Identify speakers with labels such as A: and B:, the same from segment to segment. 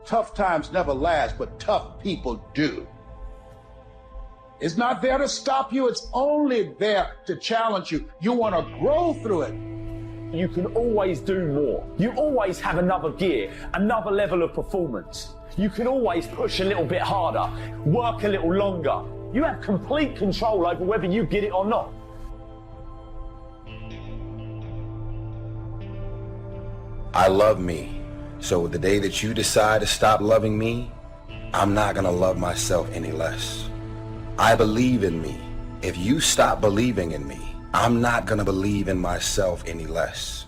A: tough times never last, but tough people do. It's not there to stop you. It's only there to challenge you. You want to grow through it.
B: You can always do more. You always have another gear, another level of performance. You can always push a little bit harder, work a little longer. You have complete control over whether you get it or not.
C: I love me. So the day that you decide to stop loving me, I'm not gonna love myself any less. I believe in me. If you stop believing in me, I'm not gonna believe in myself any less.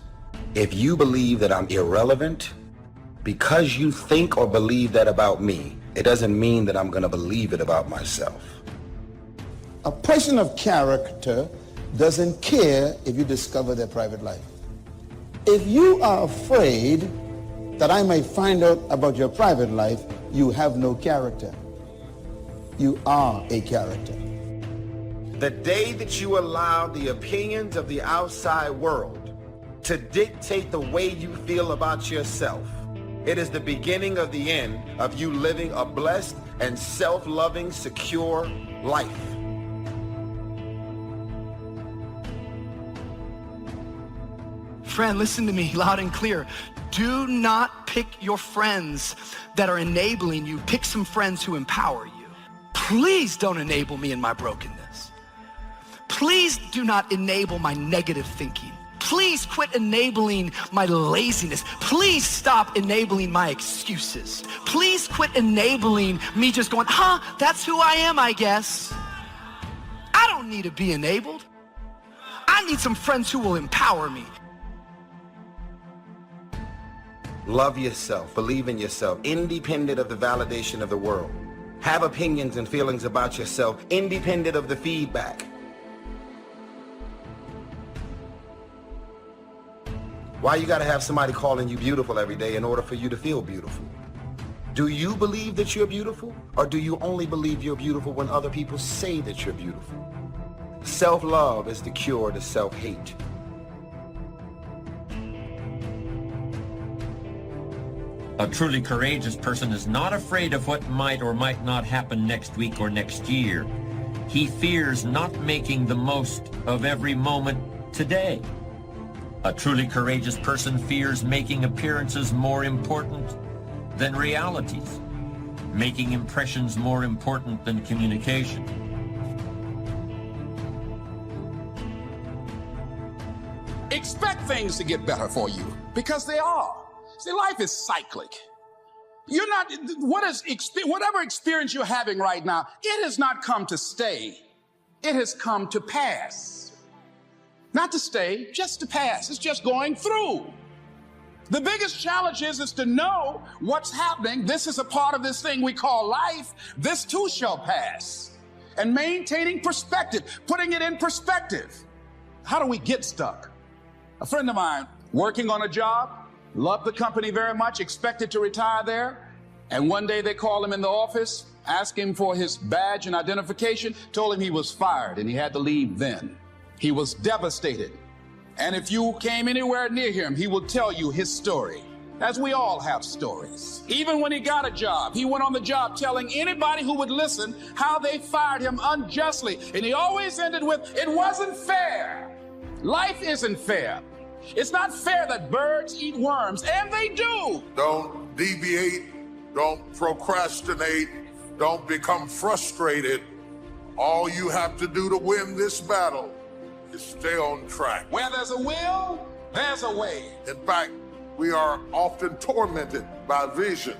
C: If you believe that I'm irrelevant, because you think or believe that about me, it doesn't mean that I'm gonna believe it about myself.
D: A person of character doesn't care if you discover their private life. If you are afraid that I may find out about your private life, you have no character. You are a character.
C: The day that you allow the opinions of the outside world to dictate the way you feel about yourself, it is the beginning of the end of you living a blessed and self-loving, secure life.
E: Friend, listen to me loud and clear. Do not pick your friends that are enabling you. Pick some friends who empower you. Please don't enable me in my brokenness. Please do not enable my negative thinking. Please quit enabling my laziness. Please stop enabling my excuses. Please quit enabling me just going, that's who I am, I guess. I don't need to be enabled. I need some friends who will empower me.
C: Love yourself, believe in yourself, independent of the validation of the world. Have opinions and feelings about yourself, independent of the feedback. Why you gotta have somebody calling you beautiful every day in order for you to feel beautiful? Do you believe that you're beautiful? Or do you only believe you're beautiful when other people say that you're beautiful? Self-love is the cure to self-hate.
F: A truly courageous person is not afraid of what might or might not happen next week or next year. He fears not making the most of every moment today. A truly courageous person fears making appearances more important than realities, making impressions more important than communication.
A: Expect things to get better for you, because they are. See, life is cyclic. You're not, whatever experience you're having right now, it has not come to stay. It has come to pass. Not to stay, just to pass. It's just going through. The biggest challenge is to know what's happening. This is a part of this thing we call life. This too shall pass. And maintaining perspective, putting it in perspective. How do we get stuck? A friend of mine working on a job, loved the company very much, expected to retire there. And one day they called him in the office, asked him for his badge and identification, told him he was fired and he had to leave then. He was devastated. And if you came anywhere near him, he would tell you his story. As we all have stories. Even when he got a job, he went on the job telling anybody who would listen how they fired him unjustly. And he always ended with, it wasn't fair. Life isn't fair. It's not fair that birds eat worms, and they do.
G: Don't deviate, don't procrastinate, don't become frustrated. All you have to do to win this battle is stay on track.
A: Where there's a will, there's a way.
G: In fact, we are often tormented by vision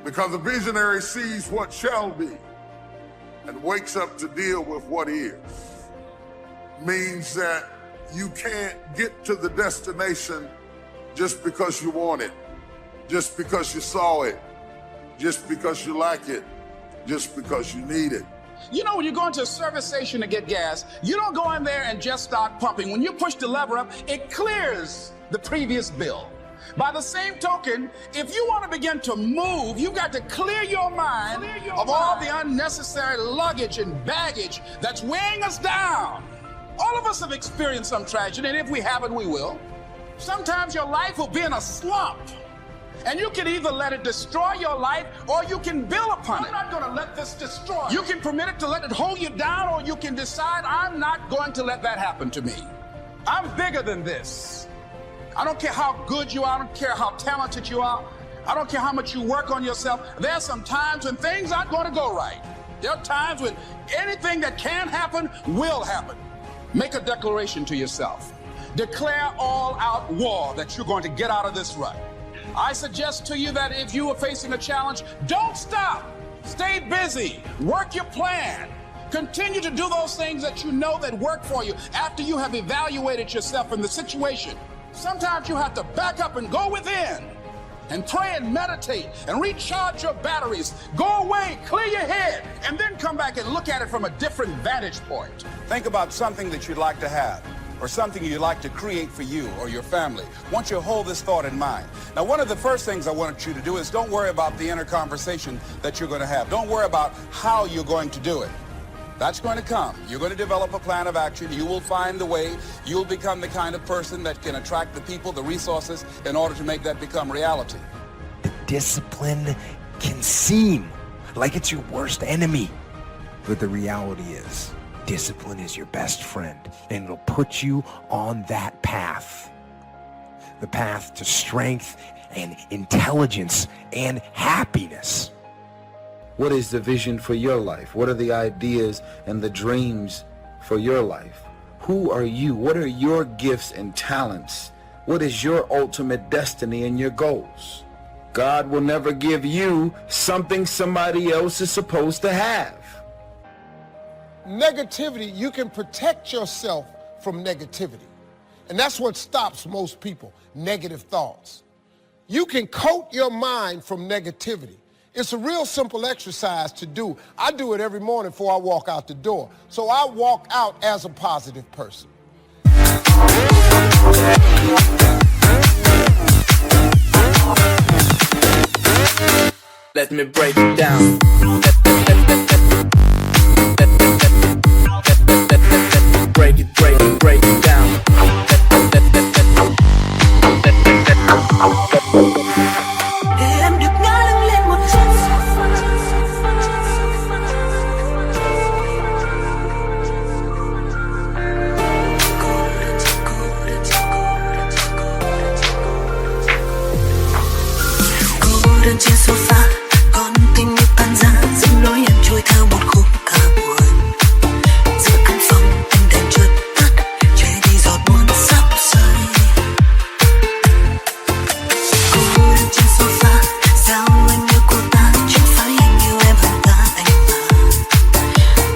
G: because the visionary sees what shall be and wakes up to deal with what is. Means that you can't get to the destination just because you want it, just because you saw it, just because you like it, just because you need it.
A: You know, when you go into a service station to get gas, you don't go in there and just start pumping. When you push the lever up, it clears the previous bill. By the same token, if you want to begin to move, you've got to clear your mind of all the unnecessary luggage and baggage that's weighing us down. All of us have experienced some tragedy, and if we haven't, we will. Sometimes your life will be in a slump. And you can either let it destroy your life or you can build upon it. I'm not going to let this destroy. You can permit it to let it hold you down, or you can decide, I'm not going to let that happen to me. I'm bigger than this. I don't care how good you are. I don't care how talented you are. I don't care how much you work on yourself. There are some times when things aren't going to go right. There are times when anything that can happen will happen. Make a declaration to yourself. Declare all-out war that you're going to get out of this rut. I suggest to you that if you are facing a challenge, don't stop. Stay busy. Work your plan. Continue to do those things that you know that work for you after you have evaluated yourself in the situation. Sometimes you have to back up and go within and pray and meditate and recharge your batteries. Go away, clear your head, and then come back and look at it from a different vantage point. Think about something that you'd like to have, or something you'd like to create for you or your family. I want you to hold this thought in mind. Now, one of the first things I want you to do is don't worry about the inner conversation that you're going to have. Don't worry about how you're going to do it. That's going to come. You're going to develop a plan of action. You will find the way. You'll become the kind of person that can attract the people, the resources, in order to make that become reality.
H: The discipline can seem like it's your worst enemy, but the reality is, discipline is your best friend, and it'll put you on that path. The path to strength and intelligence and happiness.
C: What is the vision for your life? What are the ideas and the dreams for your life? Who are you? What are your gifts and talents? What is your ultimate destiny and your goals? God will never give you something somebody else is supposed to have.
I: Negativity, you can protect yourself from negativity. And that's what stops most people, negative thoughts. You can coat your mind from negativity. It's a real simple exercise to do. I do it every morning before I walk out the door. So I walk out as a positive person.
J: Let me break it down. Break it down.
K: Em được ngã lưng lên một chút. Cô đơn trên sofa, con tim như tan rã, dòng lối em trôi theo một khúc ca buồn. Giữa căn phòng ánh đèn chợt tắt, che đi giọt buồn sắp rơi. Cô đơn trên sofa, sao anh yêu cô ta, chẳng phải anh yêu em hơn cả anh mà.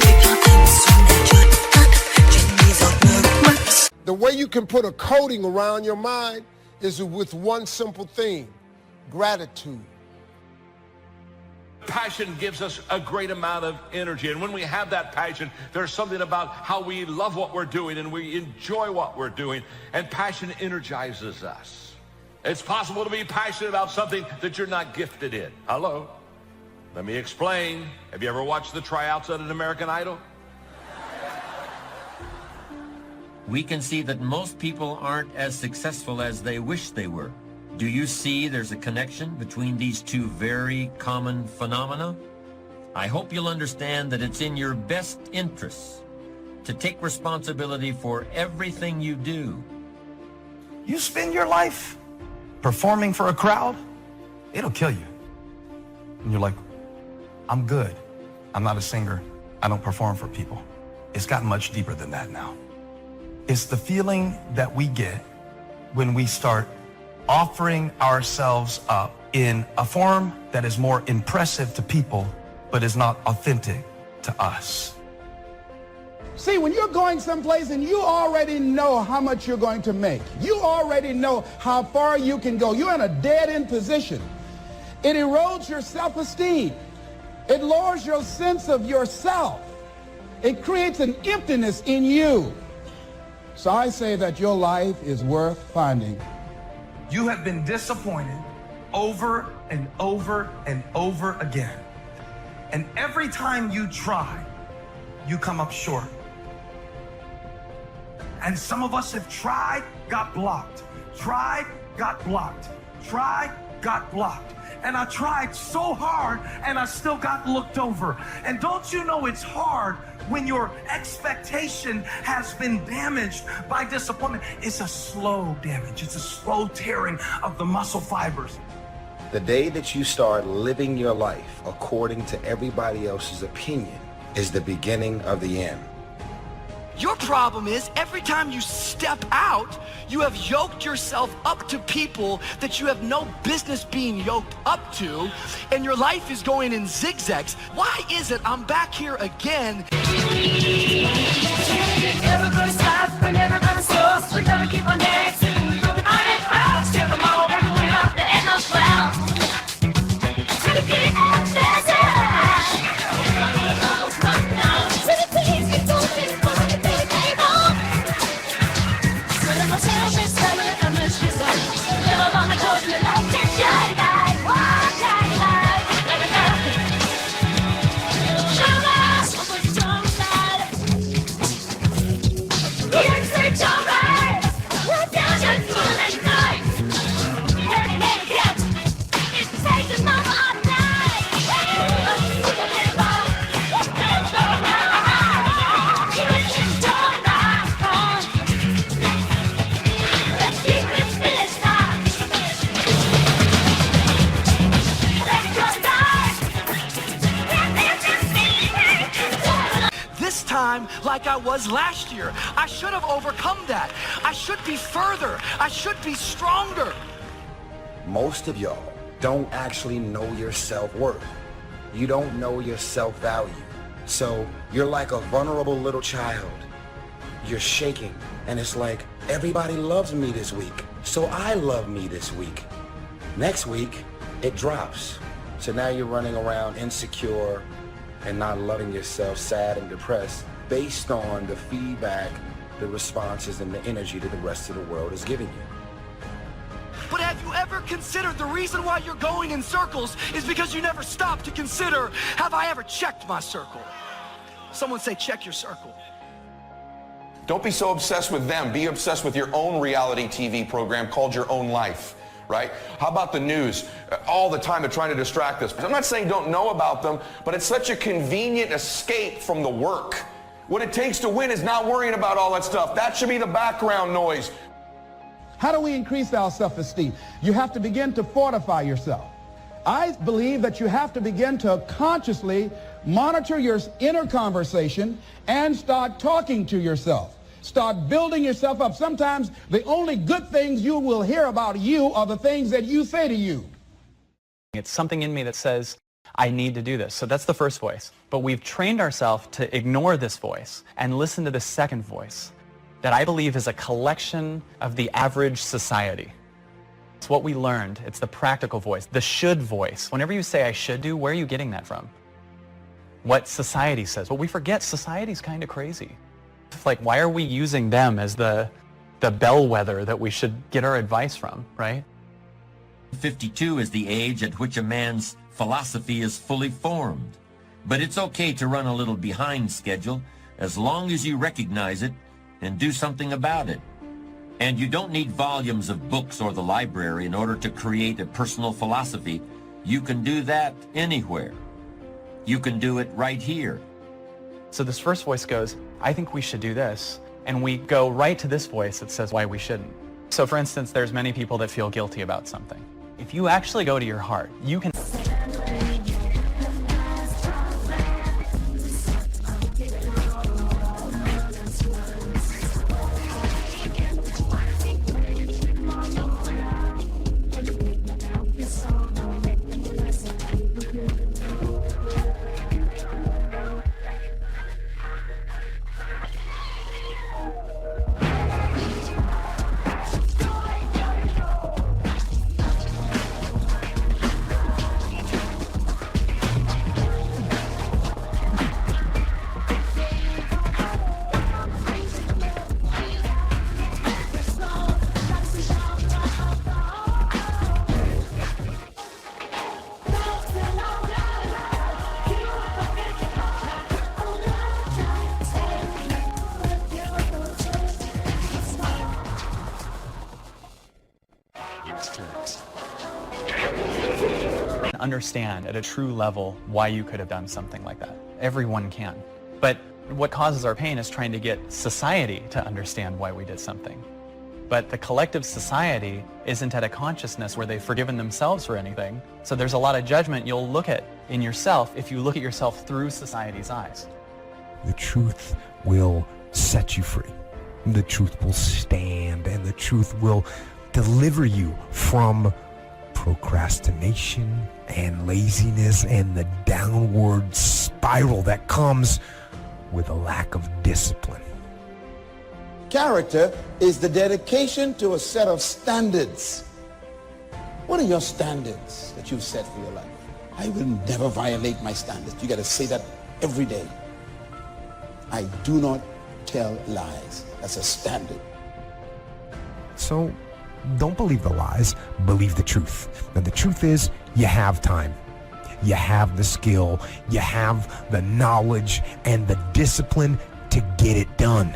K: Để cho thanh xuân đèn chợt tắt, che đi giọt nước mắt.
I: The way you can put a coating around your mind is with one simple thing, gratitude.
L: Passion gives us a great amount of energy, and when we have that passion, there's something about how we love what we're doing and we enjoy what we're doing, and passion energizes us. It's possible to be passionate about something that you're not gifted in. Hello? Let me explain. Have you ever watched the tryouts at an American Idol?
F: We can see that most people aren't as successful as they wish they were. Do you see there's a connection between these two very common phenomena? I hope you'll understand that it's in your best interests to take responsibility for everything you do.
H: You spend your life performing for a crowd, it'll kill you. And you're like, I'm good. I'm not a singer. I don't perform for people. It's gotten much deeper than that now. It's the feeling that we get when we start offering ourselves up in a form that is more impressive to people, but is not authentic to us.
D: See, when you're going someplace and you already know how much you're going to make, you already know how far you can go, you're in a dead-end position. It erodes your self-esteem. It lowers your sense of yourself. It creates an emptiness in you. So I say that your life is worth finding.
H: You have been disappointed over and over and over again. And every time you try, you come up short. And some of us have tried, got blocked, tried, got blocked, tried, got blocked. And I tried so hard, and I still got looked over. And don't you know it's hard when your expectation has been damaged by disappointment? It's a slow damage. It's a slow tearing of the muscle fibers.
C: The day that you start living your life according to everybody else's opinion is the beginning of the end.
E: Your problem is every time you step out, you have yoked yourself up to people that you have no business being yoked up to, and your life is going in zigzags. Why is it I'm back here again?
K: Everybody's life and everybody's source. We're gonna keep on dancing. Moving on and out. Step them all. We're going up the end of cloud. To the beat of the
E: like I was last year. I should have overcome that. I should be further. I should be stronger.
C: Most of y'all don't actually know your self-worth. You don't know your self-value. So you're like a vulnerable little child. You're shaking, and it's like, everybody loves me this week, so I love me this week. Next week, it drops. So now you're running around insecure and not loving yourself, sad and depressed, based on the feedback, the responses, and the energy that the rest of the world is giving you.
E: But have you ever considered the reason why you're going in circles is because you never stop to consider, have I ever checked my circle? Someone say, check your circle.
M: Don't be so obsessed with them. Be obsessed with your own reality TV program called Your Own Life, right? How about the news? All the time they're trying to distract us. I'm not saying don't know about them, but it's such a convenient escape from the work. What it takes to win is not worrying about all that stuff. That should be the background noise.
A: How do we increase our self-esteem? You have to begin to fortify yourself. I believe that you have to begin to consciously monitor your inner conversation and start talking to yourself. Start building yourself up. Sometimes the only good things you will hear about you are the things that you say to you.
N: It's something in me that says, I need to do this. So that's the first voice. But we've trained ourselves to ignore this voice and listen to the second voice that I believe is a collection of the average society. It's what we learned. It's the practical voice, the should voice. Whenever you say I should do, where are you getting that from? What society says. Well, we forget society's kind of crazy. It's like, why are we using them as the bellwether that we should get our advice from, right?
F: 52 is the age at which a man's philosophy is fully formed. But it's okay to run a little behind schedule as long as you recognize it and do something about it. And you don't need volumes of books or the library in order to create a personal philosophy. You can do that anywhere. You can do it right here.
N: So this first voice goes, I think we should do this. And we go right to this voice that says why we shouldn't. So for instance, there's many people that feel guilty about something. If you actually go to your heart, you can... understand at a true level why you could have done something like that. Everyone can. But what causes our pain is trying to get society to understand why we did something. But the collective society isn't at a consciousness where they've forgiven themselves for anything. So there's a lot of judgment you'll look at in yourself if you look at yourself through society's eyes.
O: The truth will set you free. The truth will stand, and the truth will deliver you from procrastination and laziness and the downward spiral that comes with a lack of discipline.
D: Character is the dedication to a set of standards. What are your standards that you've set for your life? I will never violate my standards. You got to say that every day. I do not tell lies. That's a standard.
O: So don't believe the lies, believe the truth. And the truth is, you have time. You have the skill, you have the knowledge and the discipline to get it done.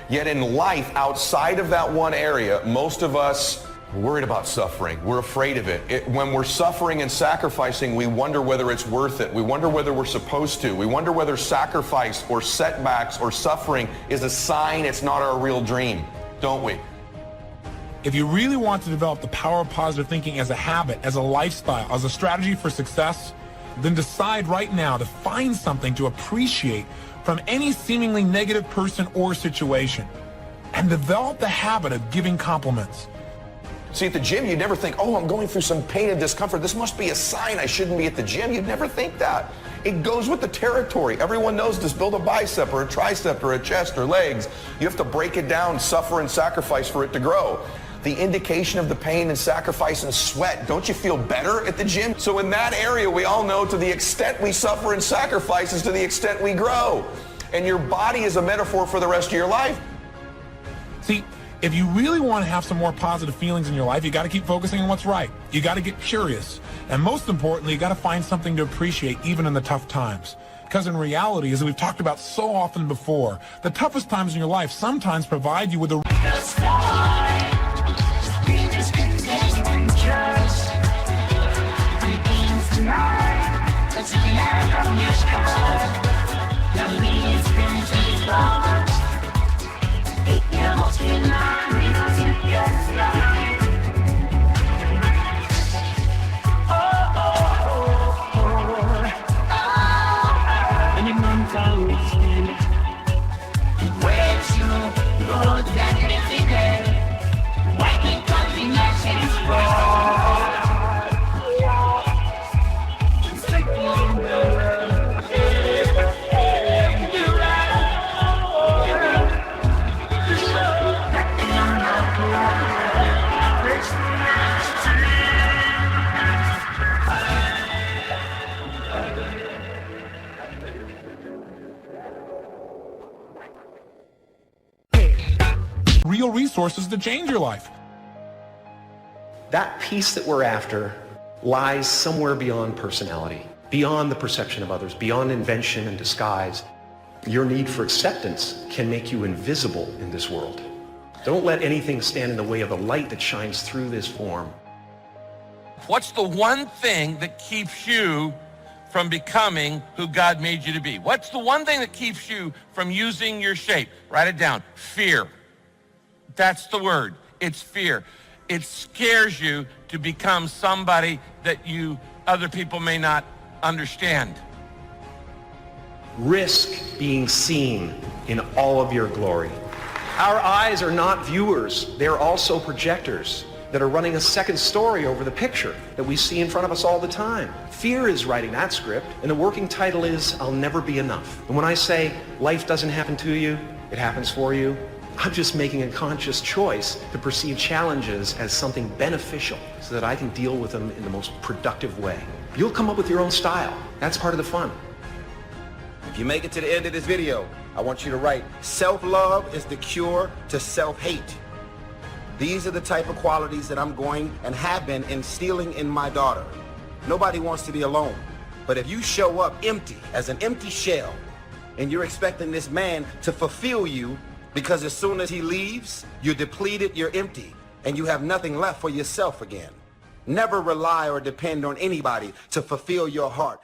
M: Yet in life, outside of that one area, most of us are worried about suffering. We're afraid of it. When we're suffering and sacrificing, we wonder whether it's worth it. We wonder whether we're supposed to. We wonder whether sacrifice or setbacks or suffering is a sign it's not our real dream, don't we?
P: If you really want to develop the power of positive thinking as a habit, as a lifestyle, as a strategy for success, then decide right now to find something to appreciate from any seemingly negative person or situation, and develop the habit of giving compliments.
M: See, at the gym, you'd never think, oh, I'm going through some pain and discomfort. This must be a sign I shouldn't be at the gym. You'd never think that. It goes with the territory. Everyone knows this. Build a bicep or a tricep or a chest or legs. You have to break it down, suffer and sacrifice for it to grow. The indication of the pain and sacrifice and sweat. Don't you feel better at the gym? So in that area, we all know to the extent we suffer and sacrifice is to the extent we grow. And your body is a metaphor for the rest of your life.
P: See, if you really want to have some more positive feelings in your life, you got to keep focusing on what's right. You got to get curious. And most importantly, you got to find something to appreciate even in the tough times. Because in reality, as we've talked about so often before, the toughest times in your life sometimes provide you with a... real resources to change your life.
Q: That peace that we're after lies somewhere beyond personality, beyond the perception of others, beyond invention and disguise. Your need for acceptance can make you invisible in this world. Don't let anything stand in the way of the light that shines through this form.
F: What's the one thing that keeps you from becoming who God made you to be? What's the one thing that keeps you from using your shape? Write it down. Fear. That's the word. It's fear. It scares you to become somebody that other people may not understand.
Q: Risk being seen in all of your glory. Our eyes are not viewers. They're also projectors that are running a second story over the picture that we see in front of us all the time. Fear is writing that script, and the working title is, I'll never be enough. And when I say life doesn't happen to you, it happens for you, I'm just making a conscious choice to perceive challenges as something beneficial so that I can deal with them in the most productive way. You'll come up with your own style. That's part of the fun.
C: If you make it to the end of this video, I want you to write, self-love is the cure to self-hate. These are the type of qualities that I'm going and have been instilling in my daughter. Nobody wants to be alone. But if you show up empty, as an empty shell, and you're expecting this man to fulfill you, because as soon as he leaves, you're depleted, you're empty, and you have nothing left for yourself again. Never rely or depend on anybody to fulfill your heart.